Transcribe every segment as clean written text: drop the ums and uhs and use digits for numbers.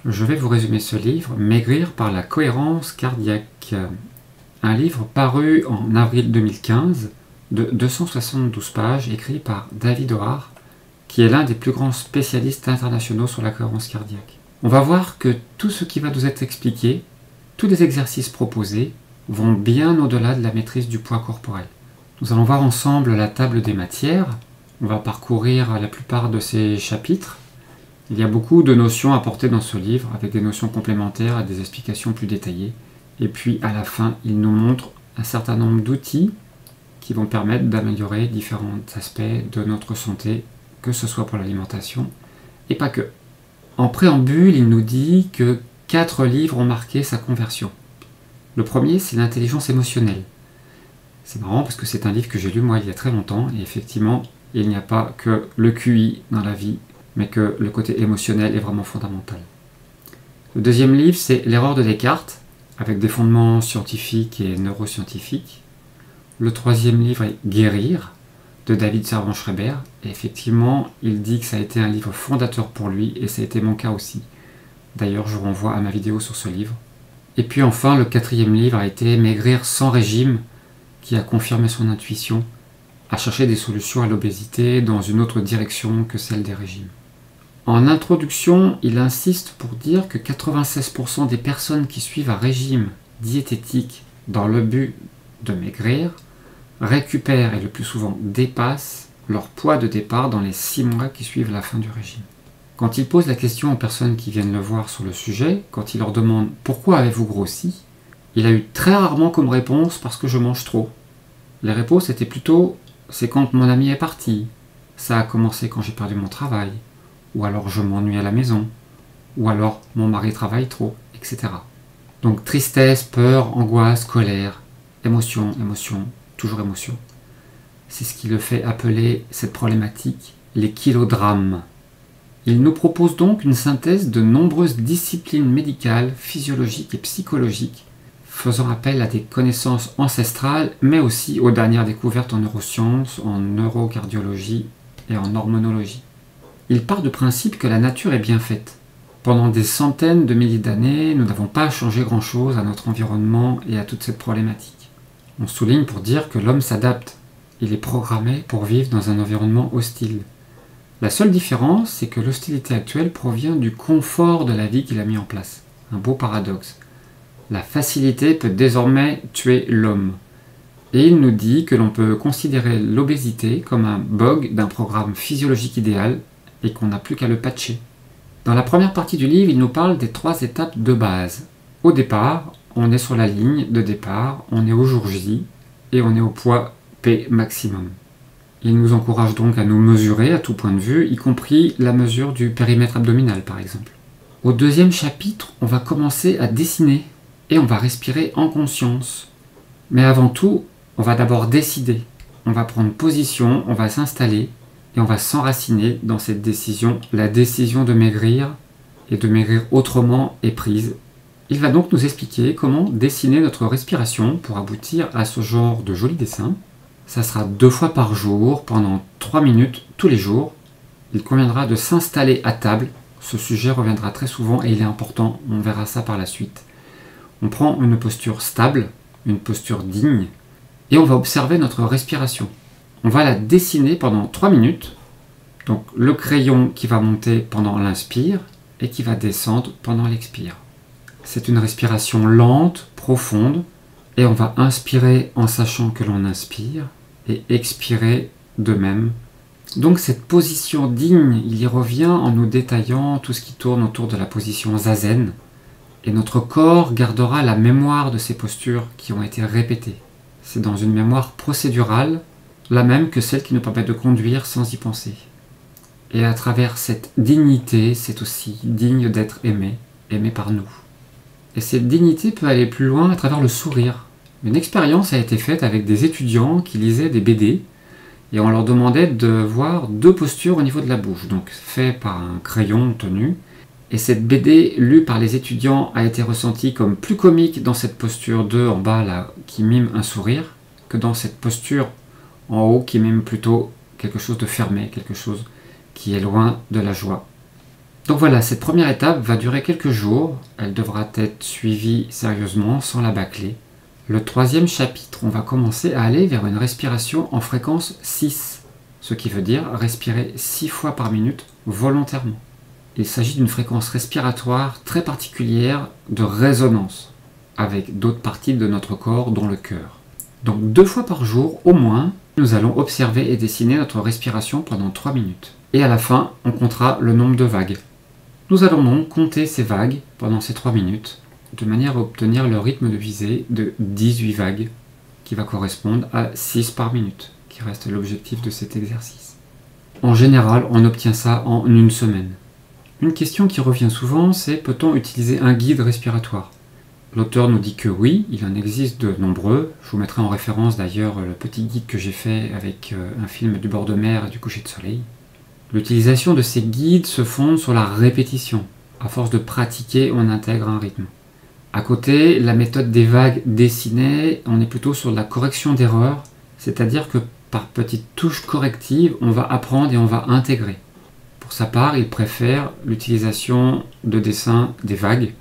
je vais vous résumer ce livre, Maigrir par la cohérence cardiaque. Un livre paru en avril 2015 de 272 pages, écrit par David O'Hare, qui est l'un des plus grands spécialistes internationaux sur la cohérence cardiaque. On va voir que tout ce qui va nous être expliqué, tous les exercices proposés, vont bien au-delà de la maîtrise du poids corporel. Nous allons voir ensemble la table des matières. On va parcourir la plupart de ces chapitres. Il y a beaucoup de notions apportées dans ce livre, avec des notions complémentaires et des explications plus détaillées. Et puis à la fin, il nous montre un certain nombre d'outils qui vont permettre d'améliorer différents aspects de notre santé, que ce soit pour l'alimentation et pas que. En préambule, il nous dit que 4 livres ont marqué sa conversion. Le premier, c'est l'intelligence émotionnelle. C'est marrant parce que c'est un livre que j'ai lu moi il y a très longtemps, et effectivement, il n'y a pas que le QI dans la vie, mais que le côté émotionnel est vraiment fondamental. Le deuxième livre, c'est L'erreur de Descartes, avec des fondements scientifiques et neuroscientifiques. Le troisième livre est Guérir, de David Servan-Schreiber, et effectivement, il dit que ça a été un livre fondateur pour lui, et ça a été mon cas aussi. D'ailleurs, je vous renvoie à ma vidéo sur ce livre. Et puis enfin, le quatrième livre a été Maigrir sans régime, qui a confirmé son intuition à chercher des solutions à l'obésité dans une autre direction que celle des régimes. En introduction, il insiste pour dire que 96% des personnes qui suivent un régime diététique dans le but de maigrir récupèrent et le plus souvent dépassent leur poids de départ dans les 6 mois qui suivent la fin du régime. Quand il pose la question aux personnes qui viennent le voir sur le sujet, quand il leur demande « Pourquoi avez-vous grossi ?», il a eu très rarement comme réponse « Parce que je mange trop ». Les réponses étaient plutôt « C'est quand mon ami est parti »,« Ça a commencé quand j'ai perdu mon travail », ou alors « Je m'ennuie à la maison », ou alors « Mon mari travaille trop », etc. Donc tristesse, peur, angoisse, colère, émotion, émotion, toujours émotion. C'est ce qui le fait appeler cette problématique les kilodrames. Il nous propose donc une synthèse de nombreuses disciplines médicales, physiologiques et psychologiques, faisant appel à des connaissances ancestrales, mais aussi aux dernières découvertes en neurosciences, en neurocardiologie et en hormonologie. Il part du principe que la nature est bien faite. Pendant des centaines de milliers d'années, nous n'avons pas changé grand-chose à notre environnement et à toute cette problématique. On souligne pour dire que l'homme s'adapte. Il est programmé pour vivre dans un environnement hostile. La seule différence, c'est que l'hostilité actuelle provient du confort de la vie qu'il a mis en place. Un beau paradoxe. La facilité peut désormais tuer l'homme. Et il nous dit que l'on peut considérer l'obésité comme un bug d'un programme physiologique idéal et qu'on n'a plus qu'à le patcher. Dans la première partie du livre, il nous parle des 3 étapes de base. Au départ, on est sur la ligne de départ, on est au jour J et on est au poids P maximum. Il nous encourage donc à nous mesurer à tout point de vue, y compris la mesure du périmètre abdominal par exemple. Au deuxième chapitre, on va commencer à dessiner et on va respirer en conscience. Mais avant tout, on va d'abord décider. On va prendre position, on va s'installer et on va s'enraciner dans cette décision. La décision de maigrir et de maigrir autrement est prise. Il va donc nous expliquer comment dessiner notre respiration pour aboutir à ce genre de joli dessin. Ça sera 2 fois par jour, pendant 3 minutes, tous les jours. Il conviendra de s'installer à table. Ce sujet reviendra très souvent et il est important, on verra ça par la suite. On prend une posture stable, une posture digne, et on va observer notre respiration. On va la dessiner pendant 3 minutes. Donc le crayon qui va monter pendant l'inspire et qui va descendre pendant l'expire. C'est une respiration lente, profonde, et on va inspirer en sachant que l'on inspire, et expirer de même. Donc cette position digne, il y revient en nous détaillant tout ce qui tourne autour de la position zazen, et notre corps gardera la mémoire de ces postures qui ont été répétées. C'est dans une mémoire procédurale, la même que celle qui nous permet de conduire sans y penser. Et à travers cette dignité, c'est aussi digne d'être aimé, aimé par nous. Et cette dignité peut aller plus loin à travers le sourire. Une expérience a été faite avec des étudiants qui lisaient des BD et on leur demandait de voir 2 postures au niveau de la bouche, donc fait par un crayon tenu. Et cette BD lue par les étudiants a été ressentie comme plus comique dans cette posture 2 en bas là, qui mime un sourire, que dans cette posture en haut qui mime plutôt quelque chose de fermé, quelque chose qui est loin de la joie. Donc voilà, cette première étape va durer quelques jours, elle devra être suivie sérieusement sans la bâcler. Le troisième chapitre, on va commencer à aller vers une respiration en fréquence 6, ce qui veut dire respirer 6 fois par minute volontairement. Il s'agit d'une fréquence respiratoire très particulière de résonance avec d'autres parties de notre corps, dont le cœur. Donc 2 fois par jour au moins, nous allons observer et dessiner notre respiration pendant 3 minutes. Et à la fin, on comptera le nombre de vagues. Nous allons donc compter ces vagues pendant ces 3 minutes, de manière à obtenir le rythme de visée de 18 vagues, qui va correspondre à 6 par minute, qui reste l'objectif de cet exercice. En général, on obtient ça en une semaine. Une question qui revient souvent, c'est peut-on utiliser un guide respiratoire? L'auteur nous dit que oui, il en existe de nombreux. Je vous mettrai en référence d'ailleurs le petit guide que j'ai fait avec un film du bord de mer et du coucher de soleil. L'utilisation de ces guides se fonde sur la répétition. À force de pratiquer, on intègre un rythme. À côté, la méthode des vagues dessinées, on est plutôt sur la correction d'erreurs, c'est-à-dire que par petites touches correctives, on va apprendre et on va intégrer. Pour sa part, il préfère l'utilisation de dessins des vagues,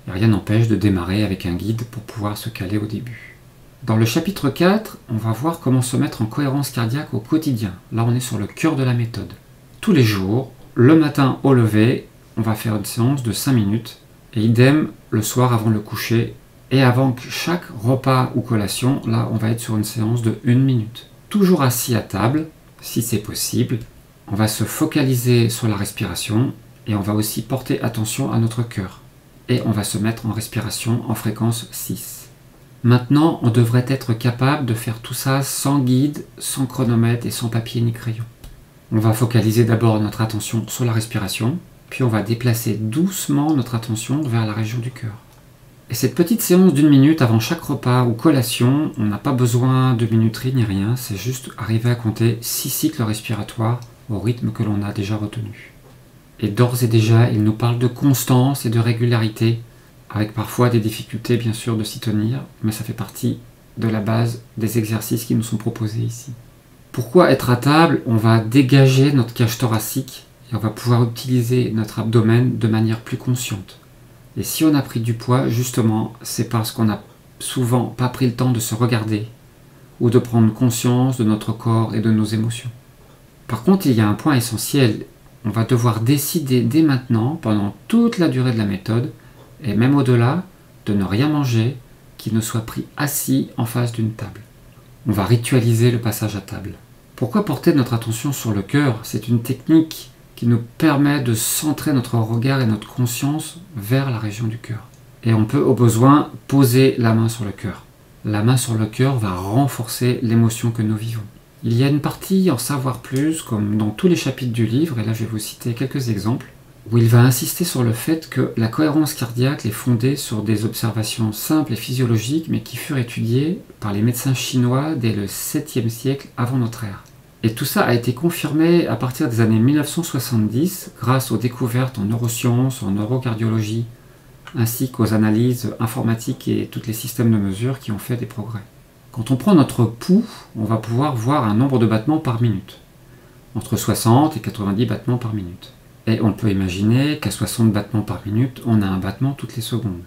et rien n'empêche de démarrer avec un guide pour pouvoir se caler au début. Dans le chapitre 4, on va voir comment se mettre en cohérence cardiaque au quotidien. Là, on est sur le cœur de la méthode. Tous les jours, le matin au lever, on va faire une séance de 5 minutes, et idem le soir avant le coucher, et avant chaque repas ou collation, là, on va être sur une séance de 1 minute. Toujours assis à table, si c'est possible, on va se focaliser sur la respiration, et on va aussi porter attention à notre cœur. Et on va se mettre en respiration en fréquence 6. Maintenant, on devrait être capable de faire tout ça sans guide, sans chronomètre et sans papier ni crayon. On va focaliser d'abord notre attention sur la respiration, puis on va déplacer doucement notre attention vers la région du cœur. Et cette petite séance d'1 minute avant chaque repas ou collation, on n'a pas besoin de minuterie ni rien, c'est juste arriver à compter 6 cycles respiratoires au rythme que l'on a déjà retenu. Et d'ores et déjà, il nous parle de constance et de régularité, avec parfois des difficultés bien sûr de s'y tenir, mais ça fait partie de la base des exercices qui nous sont proposés ici. Pourquoi être à table? On va dégager notre cage thoracique et on va pouvoir utiliser notre abdomen de manière plus consciente. Et si on a pris du poids, justement, c'est parce qu'on n'a souvent pas pris le temps de se regarder ou de prendre conscience de notre corps et de nos émotions. Par contre, il y a un point essentiel. On va devoir décider dès maintenant, pendant toute la durée de la méthode, et même au-delà, de ne rien manger qui ne soit pris assis en face d'une table. On va ritualiser le passage à table. Pourquoi porter notre attention sur le cœur? C'est une technique qui nous permet de centrer notre regard et notre conscience vers la région du cœur. Et on peut au besoin poser la main sur le cœur. La main sur le cœur va renforcer l'émotion que nous vivons. Il y a une partie en savoir plus, comme dans tous les chapitres du livre, et là je vais vous citer quelques exemples, où il va insister sur le fait que la cohérence cardiaque est fondée sur des observations simples et physiologiques, mais qui furent étudiées par les médecins chinois dès le 7e siècle avant notre ère. Et tout ça a été confirmé à partir des années 1970, grâce aux découvertes en neurosciences, en neurocardiologie, ainsi qu'aux analyses informatiques et tous les systèmes de mesure qui ont fait des progrès. Quand on prend notre pouls, on va pouvoir voir un nombre de battements par minute, entre 60 et 90 battements par minute. Et on peut imaginer qu'à 60 battements par minute, on a un battement toutes les secondes.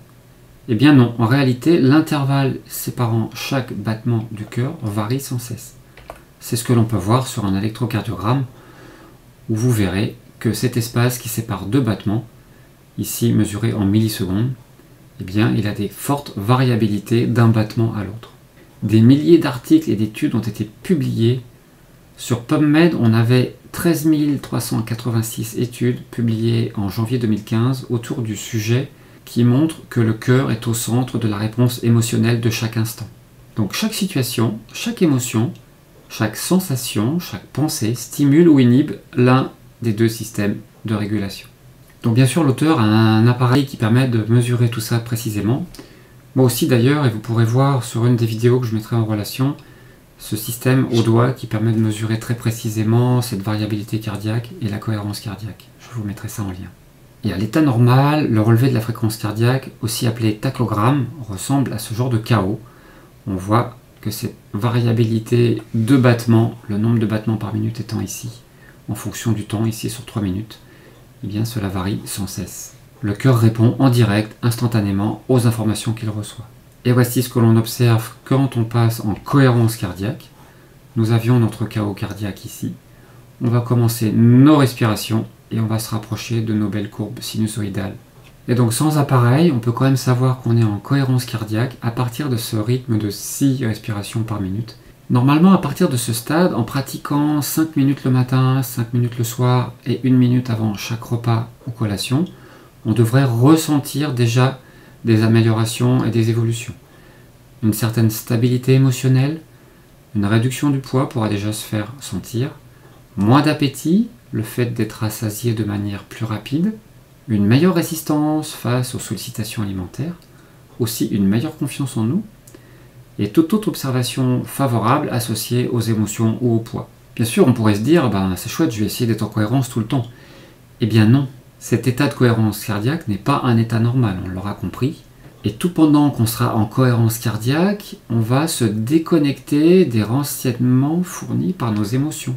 Eh bien non, en réalité, l'intervalle séparant chaque battement du cœur varie sans cesse. C'est ce que l'on peut voir sur un électrocardiogramme, où vous verrez que cet espace qui sépare 2 battements, ici mesuré en millisecondes, eh bien il a des fortes variabilités d'un battement à l'autre. Des milliers d'articles et d'études ont été publiés. Sur PubMed, on avait 13 386 études publiées en janvier 2015 autour du sujet qui montrent que le cœur est au centre de la réponse émotionnelle de chaque instant. Donc chaque situation, chaque émotion, chaque sensation, chaque pensée stimule ou inhibe l'un des 2 systèmes de régulation. Donc bien sûr, l'auteur a un appareil qui permet de mesurer tout ça précisément. Moi aussi d'ailleurs, et vous pourrez voir sur une des vidéos que je mettrai en relation, ce système au doigt qui permet de mesurer très précisément cette variabilité cardiaque et la cohérence cardiaque. Je vous mettrai ça en lien. Et à l'état normal, le relevé de la fréquence cardiaque, aussi appelé tachogramme, ressemble à ce genre de chaos. On voit que cette variabilité de battements, le nombre de battements par minute étant ici, en fonction du temps, ici sur 3 minutes, eh bien cela varie sans cesse. Le cœur répond en direct, instantanément, aux informations qu'il reçoit. Et voici ce que l'on observe quand on passe en cohérence cardiaque. Nous avions notre chaos cardiaque ici. On va commencer nos respirations et on va se rapprocher de nos belles courbes sinusoïdales. Et donc sans appareil, on peut quand même savoir qu'on est en cohérence cardiaque à partir de ce rythme de 6 respirations par minute. Normalement, à partir de ce stade, en pratiquant 5 minutes le matin, 5 minutes le soir et 1 minute avant chaque repas ou collation, on devrait ressentir déjà des améliorations et des évolutions. Une certaine stabilité émotionnelle, une réduction du poids pourra déjà se faire sentir, moins d'appétit, le fait d'être rassasié de manière plus rapide, une meilleure résistance face aux sollicitations alimentaires, aussi une meilleure confiance en nous, et toute autre observation favorable associée aux émotions ou au poids. Bien sûr, on pourrait se dire, c'est chouette, je vais essayer d'être en cohérence tout le temps. Eh bien non, cet état de cohérence cardiaque n'est pas un état normal, on l'aura compris. Et tout pendant qu'on sera en cohérence cardiaque, on va se déconnecter des renseignements fournis par nos émotions.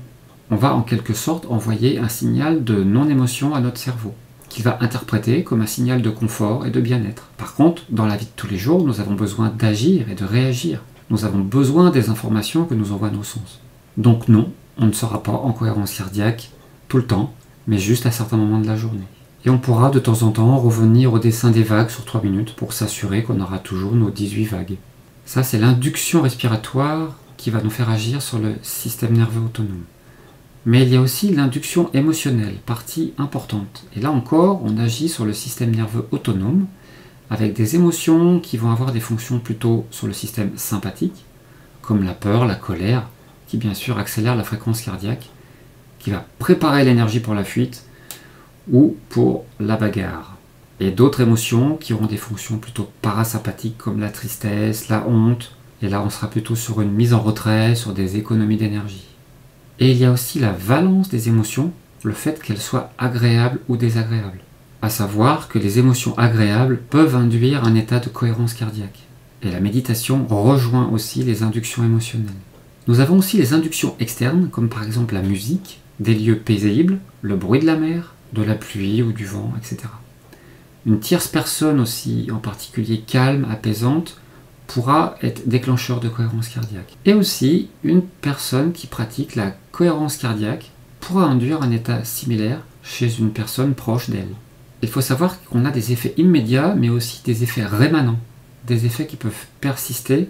On va en quelque sorte envoyer un signal de non-émotion à notre cerveau, qu'il va interpréter comme un signal de confort et de bien-être. Par contre, dans la vie de tous les jours, nous avons besoin d'agir et de réagir. Nous avons besoin des informations que nous envoient nos sens. Donc non, on ne sera pas en cohérence cardiaque tout le temps, mais juste à certains moments de la journée. Et on pourra de temps en temps revenir au dessin des vagues sur 3 minutes pour s'assurer qu'on aura toujours nos 18 vagues. Ça, c'est l'induction respiratoire qui va nous faire agir sur le système nerveux autonome. Mais il y a aussi l'induction émotionnelle, partie importante. Et là encore, on agit sur le système nerveux autonome, avec des émotions qui vont avoir des fonctions plutôt sur le système sympathique, comme la peur, la colère, qui bien sûr accélère la fréquence cardiaque, qui va préparer l'énergie pour la fuite ou pour la bagarre. Et d'autres émotions qui auront des fonctions plutôt parasympathiques, comme la tristesse, la honte. Et là, on sera plutôt sur une mise en retrait, sur des économies d'énergie. Et il y a aussi la valence des émotions, le fait qu'elles soient agréables ou désagréables. À savoir que les émotions agréables peuvent induire un état de cohérence cardiaque. Et la méditation rejoint aussi les inductions émotionnelles. Nous avons aussi les inductions externes, comme par exemple la musique, des lieux paisibles, le bruit de la mer, de la pluie ou du vent, etc. Une tierce personne aussi, en particulier calme, apaisante, pourra être déclencheur de cohérence cardiaque. Et aussi, une personne qui pratique la cohérence cardiaque pourra induire un état similaire chez une personne proche d'elle. Il faut savoir qu'on a des effets immédiats, mais aussi des effets rémanents, des effets qui peuvent persister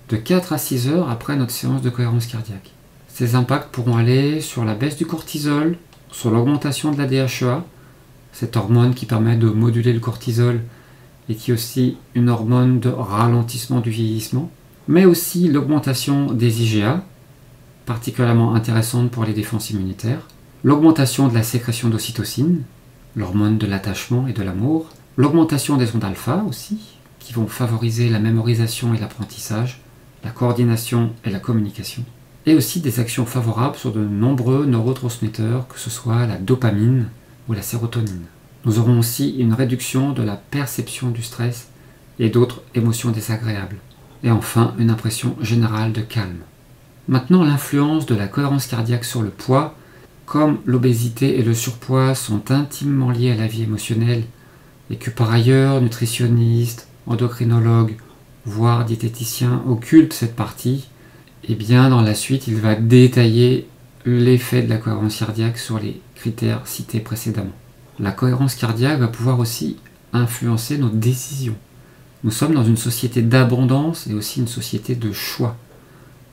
de 4 à 6 heures après notre séance de cohérence cardiaque. Ces impacts pourront aller sur la baisse du cortisol, sur l'augmentation de la DHEA, cette hormone qui permet de moduler le cortisol et qui est aussi une hormone de ralentissement du vieillissement, mais aussi l'augmentation des IgA, particulièrement intéressante pour les défenses immunitaires, l'augmentation de la sécrétion d'ocytocine, l'hormone de l'attachement et de l'amour, l'augmentation des ondes alpha aussi, qui vont favoriser la mémorisation et l'apprentissage, la coordination et la communication, et aussi des actions favorables sur de nombreux neurotransmetteurs, que ce soit la dopamine ou la sérotonine. Nous aurons aussi une réduction de la perception du stress et d'autres émotions désagréables. Et enfin, une impression générale de calme. Maintenant, l'influence de la cohérence cardiaque sur le poids, comme l'obésité et le surpoids sont intimement liés à la vie émotionnelle, et que par ailleurs, nutritionnistes, endocrinologues, voire diététiciens occultent cette partie, et bien dans la suite, il va détailler l'effet de la cohérence cardiaque sur les critères cités précédemment. La cohérence cardiaque va pouvoir aussi influencer nos décisions. Nous sommes dans une société d'abondance et aussi une société de choix.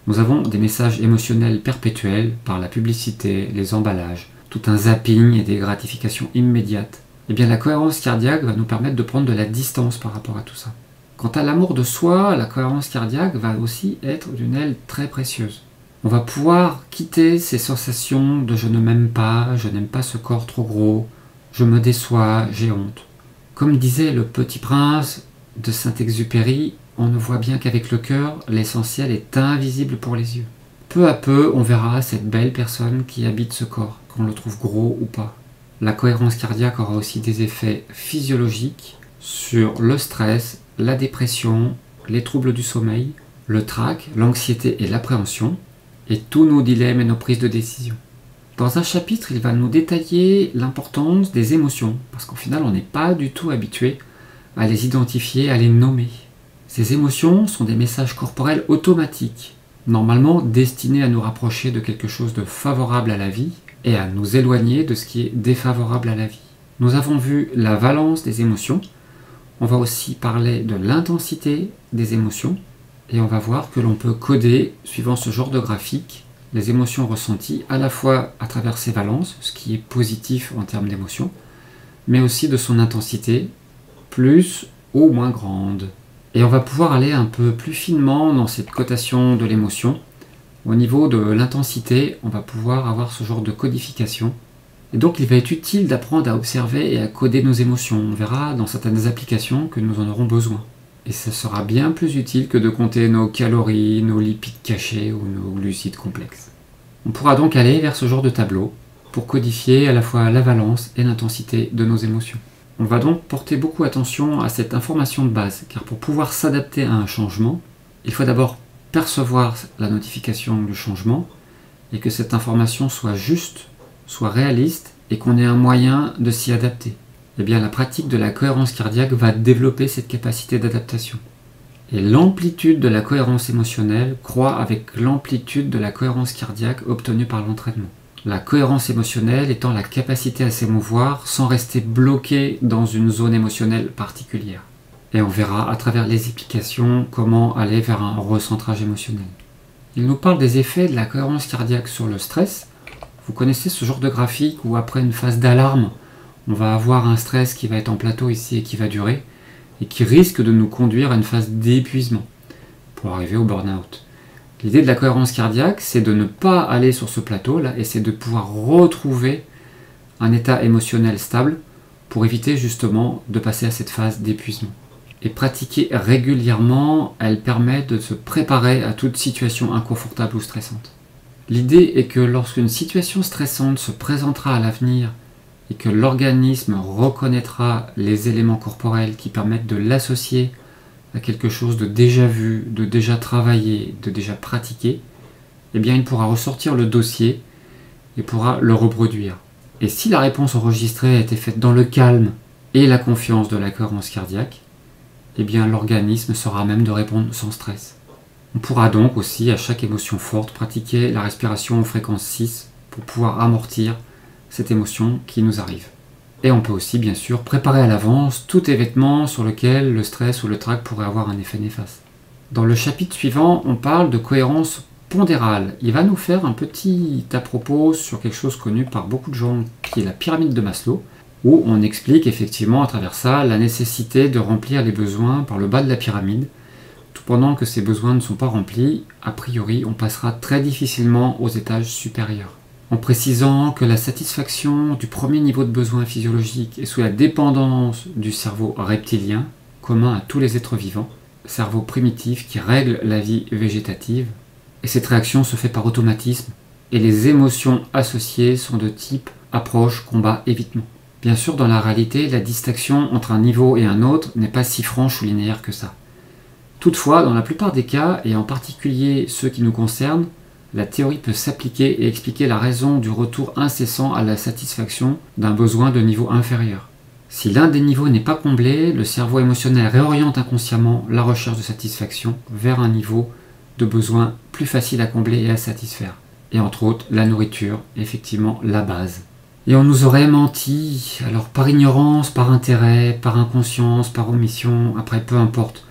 Nous avons des messages émotionnels perpétuels par la publicité, les emballages, tout un zapping et des gratifications immédiates. Eh bien, la cohérence cardiaque va nous permettre de prendre de la distance par rapport à tout ça. Quant à l'amour de soi, la cohérence cardiaque va aussi être d'une aile très précieuse. On va pouvoir quitter ces sensations de je ne m'aime pas, je n'aime pas ce corps trop gros, je me déçois, j'ai honte. Comme disait le Petit Prince de Saint-Exupéry, on ne voit bien qu'avec le cœur, l'essentiel est invisible pour les yeux. Peu à peu, on verra cette belle personne qui habite ce corps, qu'on le trouve gros ou pas. La cohérence cardiaque aura aussi des effets physiologiques sur le stress, la dépression, les troubles du sommeil, le trac, l'anxiété et l'appréhension, et tous nos dilemmes et nos prises de décision. Dans un chapitre, il va nous détailler l'importance des émotions, parce qu'au final, on n'est pas du tout habitué à les identifier, à les nommer. Ces émotions sont des messages corporels automatiques, normalement destinés à nous rapprocher de quelque chose de favorable à la vie et à nous éloigner de ce qui est défavorable à la vie. Nous avons vu la valence des émotions, on va aussi parler de l'intensité des émotions, et on va voir que l'on peut coder, suivant ce genre de graphique, les émotions ressenties à la fois à travers ses valences, ce qui est positif en termes d'émotions, mais aussi de son intensité, plus ou moins grande. Et on va pouvoir aller un peu plus finement dans cette cotation de l'émotion. Au niveau de l'intensité, on va pouvoir avoir ce genre de codification. Et donc il va être utile d'apprendre à observer et à coder nos émotions. On verra dans certaines applications que nous en aurons besoin. Et ça sera bien plus utile que de compter nos calories, nos lipides cachés ou nos glucides complexes. On pourra donc aller vers ce genre de tableau pour codifier à la fois la valence et l'intensité de nos émotions. On va donc porter beaucoup attention à cette information de base, car pour pouvoir s'adapter à un changement, il faut d'abord percevoir la notification du changement et que cette information soit juste, soit réaliste et qu'on ait un moyen de s'y adapter. Eh bien, la pratique de la cohérence cardiaque va développer cette capacité d'adaptation. Et l'amplitude de la cohérence émotionnelle croît avec l'amplitude de la cohérence cardiaque obtenue par l'entraînement. La cohérence émotionnelle étant la capacité à s'émouvoir sans rester bloqué dans une zone émotionnelle particulière. Et on verra à travers les explications comment aller vers un recentrage émotionnel. Il nous parle des effets de la cohérence cardiaque sur le stress. Vous connaissez ce genre de graphique où après une phase d'alarme, on va avoir un stress qui va être en plateau ici et qui va durer, et qui risque de nous conduire à une phase d'épuisement pour arriver au burn-out. L'idée de la cohérence cardiaque, c'est de ne pas aller sur ce plateau-là, et c'est de pouvoir retrouver un état émotionnel stable pour éviter justement de passer à cette phase d'épuisement. Et pratiquer régulièrement, elle permet de se préparer à toute situation inconfortable ou stressante. L'idée est que lorsqu'une situation stressante se présentera à l'avenir et que l'organisme reconnaîtra les éléments corporels qui permettent de l'associer à quelque chose de déjà vu, de déjà travaillé, de déjà pratiqué, eh bien il pourra ressortir le dossier et pourra le reproduire. Et si la réponse enregistrée a été faite dans le calme et la confiance de la cohérence cardiaque, eh bien l'organisme sera à même de répondre sans stress. On pourra donc aussi, à chaque émotion forte, pratiquer la respiration en fréquence 6 pour pouvoir amortir cette émotion qui nous arrive. Et on peut aussi, bien sûr, préparer à l'avance tout événement sur lequel le stress ou le trac pourrait avoir un effet néfaste. Dans le chapitre suivant, on parle de cohérence pondérale. Il va nous faire un petit à propos sur quelque chose connu par beaucoup de gens, qui est la pyramide de Maslow, où on explique effectivement à travers ça la nécessité de remplir les besoins par le bas de la pyramide. Tout pendant que ces besoins ne sont pas remplis, a priori, on passera très difficilement aux étages supérieurs. En précisant que la satisfaction du premier niveau de besoin physiologique est sous la dépendance du cerveau reptilien, commun à tous les êtres vivants, cerveau primitif qui règle la vie végétative, et cette réaction se fait par automatisme, et les émotions associées sont de type approche, combat, évitement. Bien sûr, dans la réalité, la distinction entre un niveau et un autre n'est pas si franche ou linéaire que ça. Toutefois, dans la plupart des cas, et en particulier ceux qui nous concernent, la théorie peut s'appliquer et expliquer la raison du retour incessant à la satisfaction d'un besoin de niveau inférieur. Si l'un des niveaux n'est pas comblé, le cerveau émotionnel réoriente inconsciemment la recherche de satisfaction vers un niveau de besoin plus facile à combler et à satisfaire. Et entre autres, la nourriture, effectivement la base. Et on nous aurait menti, alors par ignorance, par intérêt, par inconscience, par omission, après peu importe.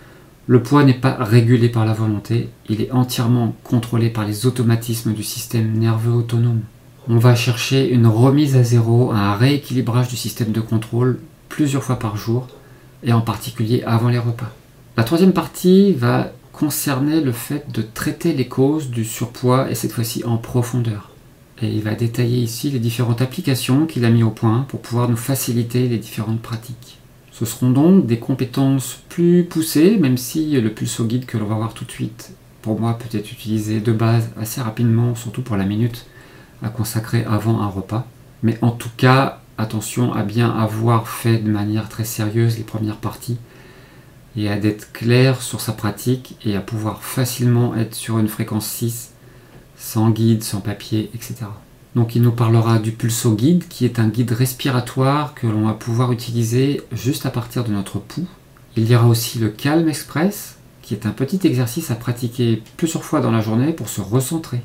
Le poids n'est pas régulé par la volonté, il est entièrement contrôlé par les automatismes du système nerveux autonome. On va chercher une remise à zéro, un rééquilibrage du système de contrôle plusieurs fois par jour, et en particulier avant les repas. La troisième partie va concerner le fait de traiter les causes du surpoids, et cette fois-ci en profondeur. Et il va détailler ici les différentes applications qu'il a mis au point pour pouvoir nous faciliter les différentes pratiques. Ce seront donc des compétences plus poussées, même si le pulso guide que l'on va voir tout de suite, pour moi, peut être utilisé de base assez rapidement, surtout pour la minute à consacrer avant un repas. Mais en tout cas, attention à bien avoir fait de manière très sérieuse les premières parties et à d'être clair sur sa pratique et à pouvoir facilement être sur une fréquence 6, sans guide, sans papier, etc. Donc il nous parlera du Pulso Guide, qui est un guide respiratoire que l'on va pouvoir utiliser juste à partir de notre pouls. Il y aura aussi le Calm Express, qui est un petit exercice à pratiquer plusieurs fois dans la journée pour se recentrer.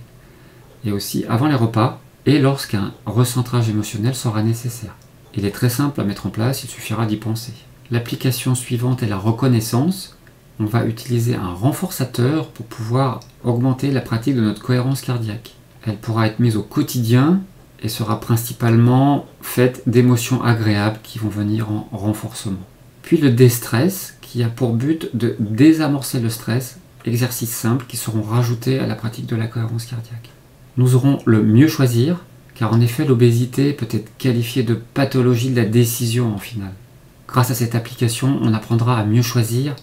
Et aussi avant les repas, et lorsqu'un recentrage émotionnel sera nécessaire. Il est très simple à mettre en place, il suffira d'y penser. L'application suivante est la reconnaissance. On va utiliser un renforçateur pour pouvoir augmenter la pratique de notre cohérence cardiaque. Elle pourra être mise au quotidien et sera principalement faite d'émotions agréables qui vont venir en renforcement. Puis le déstress, qui a pour but de désamorcer le stress, exercices simples qui seront rajoutés à la pratique de la cohérence cardiaque. Nous aurons le mieux choisir, car en effet l'obésité peut être qualifiée de pathologie de la décision en finale. Grâce à cette application, on apprendra à mieux choisir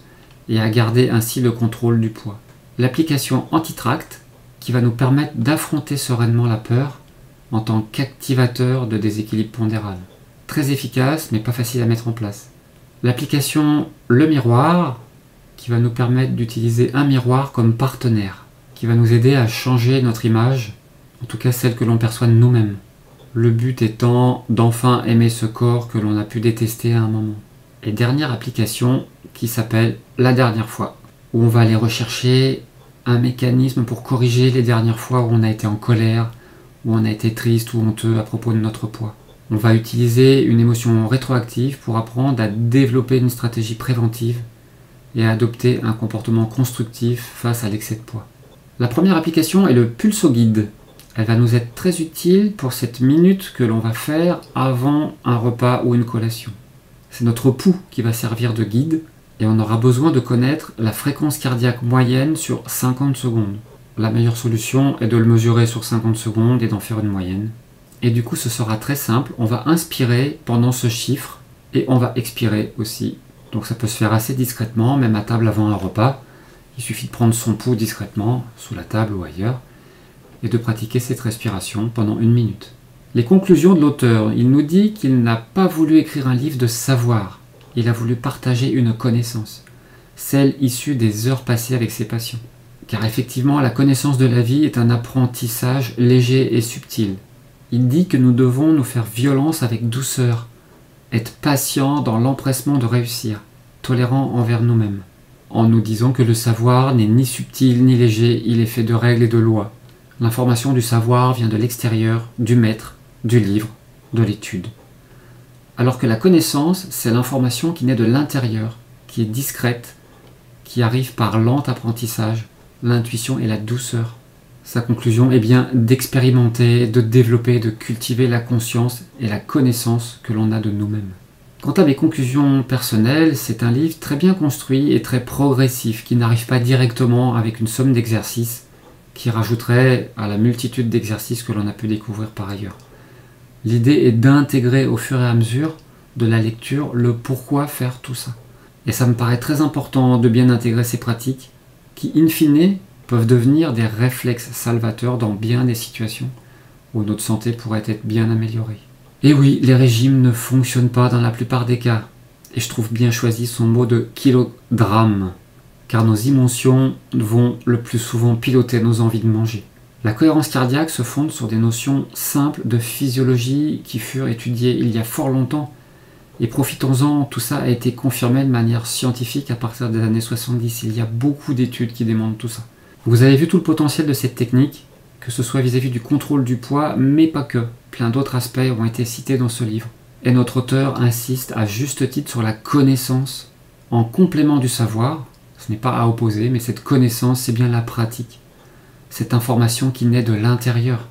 et à garder ainsi le contrôle du poids. L'application Antitract, qui va nous permettre d'affronter sereinement la peur en tant qu'activateur de déséquilibre pondéral. Très efficace, mais pas facile à mettre en place. L'application Le Miroir, qui va nous permettre d'utiliser un miroir comme partenaire, qui va nous aider à changer notre image, en tout cas celle que l'on perçoit de nous-mêmes. Le but étant d'enfin aimer ce corps que l'on a pu détester à un moment. Et dernière application qui s'appelle La Dernière Fois, où on va aller rechercher un mécanisme pour corriger les dernières fois où on a été en colère, où on a été triste ou honteux à propos de notre poids. On va utiliser une émotion rétroactive pour apprendre à développer une stratégie préventive et à adopter un comportement constructif face à l'excès de poids. La première application est le Pulso Guide. Elle va nous être très utile pour cette minute que l'on va faire avant un repas ou une collation. C'est notre pouls qui va servir de guide et on aura besoin de connaître la fréquence cardiaque moyenne sur 50 secondes. La meilleure solution est de le mesurer sur 50 secondes et d'en faire une moyenne. Et du coup ce sera très simple, on va inspirer pendant ce chiffre et on va expirer aussi. Donc ça peut se faire assez discrètement, même à table avant un repas. Il suffit de prendre son pouls discrètement, sous la table ou ailleurs, et de pratiquer cette respiration pendant 1 minute. Les conclusions de l'auteur, il nous dit qu'il n'a pas voulu écrire un livre de savoir, il a voulu partager une connaissance, celle issue des heures passées avec ses patients. Car effectivement, la connaissance de la vie est un apprentissage léger et subtil. Il dit que nous devons nous faire violence avec douceur, être patient dans l'empressement de réussir, tolérant envers nous-mêmes, en nous disant que le savoir n'est ni subtil ni léger, il est fait de règles et de lois. L'information du savoir vient de l'extérieur, du maître, du livre, de l'étude. Alors que la connaissance, c'est l'information qui naît de l'intérieur, qui est discrète, qui arrive par lent apprentissage, l'intuition et la douceur. Sa conclusion est bien d'expérimenter, de développer, de cultiver la conscience et la connaissance que l'on a de nous-mêmes. Quant à mes conclusions personnelles, c'est un livre très bien construit et très progressif qui n'arrive pas directement avec une somme d'exercices qui rajouterait à la multitude d'exercices que l'on a pu découvrir par ailleurs. L'idée est d'intégrer au fur et à mesure de la lecture le pourquoi faire tout ça. Et ça me paraît très important de bien intégrer ces pratiques qui, in fine, peuvent devenir des réflexes salvateurs dans bien des situations où notre santé pourrait être bien améliorée. Et oui, les régimes ne fonctionnent pas dans la plupart des cas. Et je trouve bien choisi son mot de kilogramme, car nos émotions vont le plus souvent piloter nos envies de manger. La cohérence cardiaque se fonde sur des notions simples de physiologie qui furent étudiées il y a fort longtemps. Et profitons-en, tout ça a été confirmé de manière scientifique à partir des années 70. Il y a beaucoup d'études qui démontrent tout ça. Vous avez vu tout le potentiel de cette technique, que ce soit vis-à-vis du contrôle du poids, mais pas que. Plein d'autres aspects ont été cités dans ce livre. Et notre auteur insiste à juste titre sur la connaissance en complément du savoir. Ce n'est pas à opposer, mais cette connaissance, c'est bien la pratique. Cette information qui naît de l'intérieur.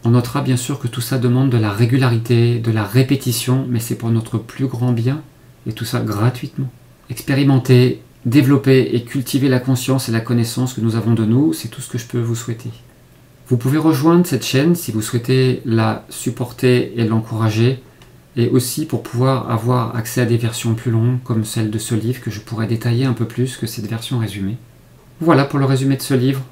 On notera bien sûr que tout ça demande de la régularité, de la répétition, mais c'est pour notre plus grand bien, et tout ça gratuitement. Expérimenter, développer et cultiver la conscience et la connaissance que nous avons de nous, c'est tout ce que je peux vous souhaiter. Vous pouvez rejoindre cette chaîne si vous souhaitez la supporter et l'encourager, et aussi pour pouvoir avoir accès à des versions plus longues, comme celle de ce livre, que je pourrais détailler un peu plus que cette version résumée. Voilà pour le résumé de ce livre.